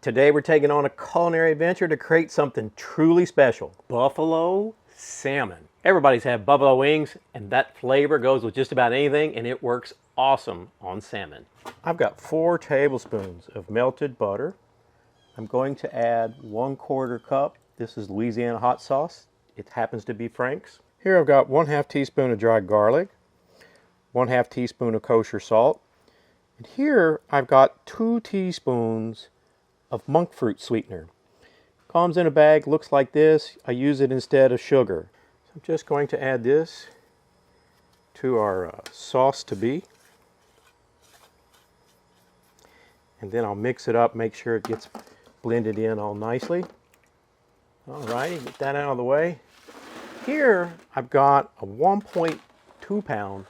Today we're taking on a culinary adventure to create something truly special. Buffalo salmon. Everybody's had buffalo wings, and that flavor goes with just about anything, and it works awesome on salmon. I've got 4 tablespoons of melted butter. I'm going to add 1/4 cup. This is Louisiana hot sauce. It happens to be Frank's. Here I've got 1/2 teaspoon of dried garlic, 1/2 teaspoon of kosher salt, and here I've got 2 teaspoons of monk fruit sweetener. Comes in a bag, looks like this. I use it instead of sugar. So I'm just going to add this to our sauce to be. And then I'll mix it up, make sure it gets blended in all nicely. Alrighty, get that out of the way. Here I've got a 1.2 pound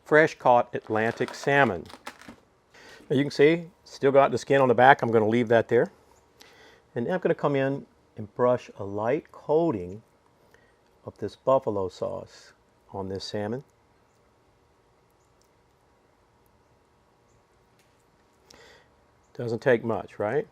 fresh caught Atlantic salmon. Now you can see, still got the skin on the back. I'm going to leave that there. And then I'm going to come in and brush a light coating of this buffalo sauce on this salmon. Doesn't take much, right?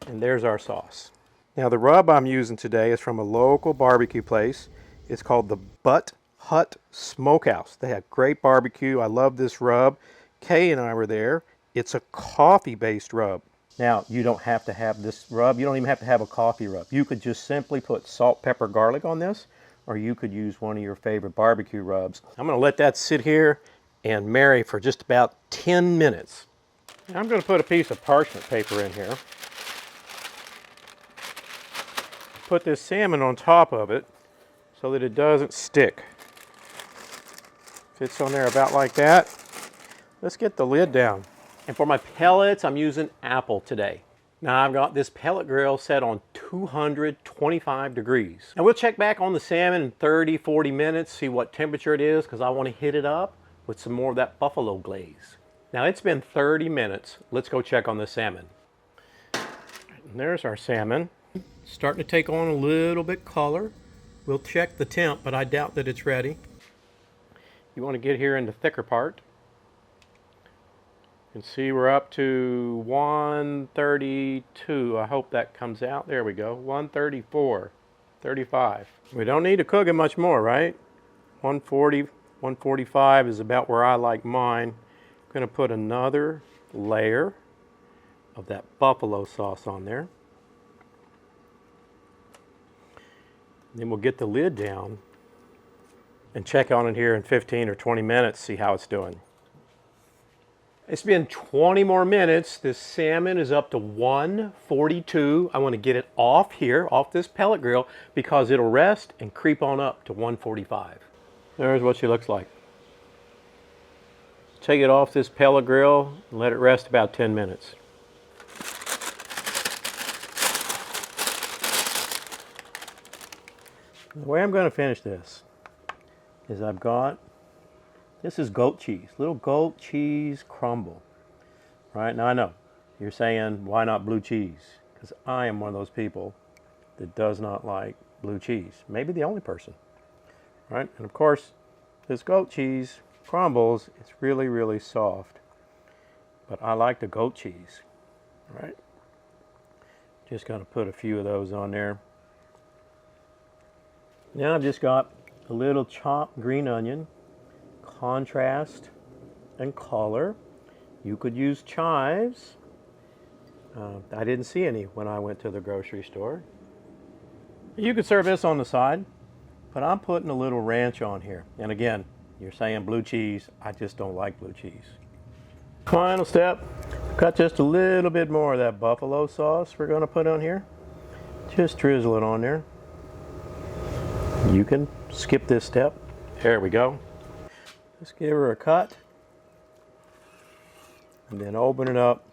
And there's our sauce. Now the rub I'm using today is from a local barbecue place. It's called the Butt Hut Smokehouse. They have great barbecue. I love this rub. Kay and I were there. It's a coffee-based rub. Now, you don't have to have this rub. You don't even have to have a coffee rub. You could just simply put salt, pepper, garlic on this, or you could use one of your favorite barbecue rubs. I'm going to let that sit here and marry for just about 10 minutes. Now, I'm going to put a piece of parchment paper in here. Put this salmon on top of it so that it doesn't stick. Fits on there about like that. Let's get the lid down. And for my pellets, I'm using apple today. Now I've got this pellet grill set on 225 degrees. And we'll check back on the salmon in 30, 40 minutes, see what temperature it is, because I want to hit it up with some more of that buffalo glaze. Now it's been 30 minutes. Let's go check on the salmon. And there's our salmon. Starting to take on a little bit color. We'll check the temp, but I doubt that it's ready. You want to get here in the thicker part. You can see we're up to 132. I hope that comes out. There we go. 134, 35. We don't need to cook it much more, right? 140, 145 is about where I like mine. I'm going to put another layer of that buffalo sauce on there. Then we'll get the lid down and check on it here in 15 or 20 minutes, see how it's doing. It's been 20 more minutes. This salmon is up to 142. I want to get it off here, off this pellet grill, because it'll rest and creep on up to 145. There's what she looks like. Take it off this pellet grill and let it rest about 10 minutes. The way I'm going to finish this is I've got, this is goat cheese, little goat cheese crumble. Right, now I know, you're saying, why not blue cheese? Because I am one of those people that does not like blue cheese. Maybe the only person. Right, and of course, this goat cheese crumbles, it's really, really soft. But I like the goat cheese. Right, just going to put a few of those on there. Now I've just got a little chopped green onion, contrast and color. You could use chives. I didn't see any when I went to the grocery store. You could serve this on the side, but I'm putting a little ranch on here. And again, you're saying blue cheese. I just don't like blue cheese. Final step, got just a little bit more of that buffalo sauce we're going to put on here. Just drizzle it on there. You can skip this step. There we go. Just give her a cut. And then open it up.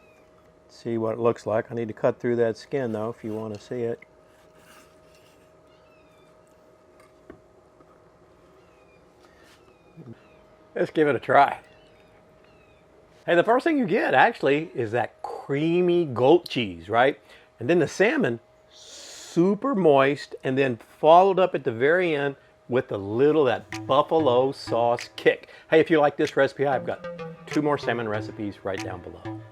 See what it looks like. I need to cut through that skin though if you want to see it. Let's give it a try. Hey, the first thing you get actually is that creamy goat cheese, right? And then the salmon, super moist, and then followed up at the very end with a little of that buffalo sauce kick. Hey, if you like this recipe, I've got 2 more salmon recipes right down below.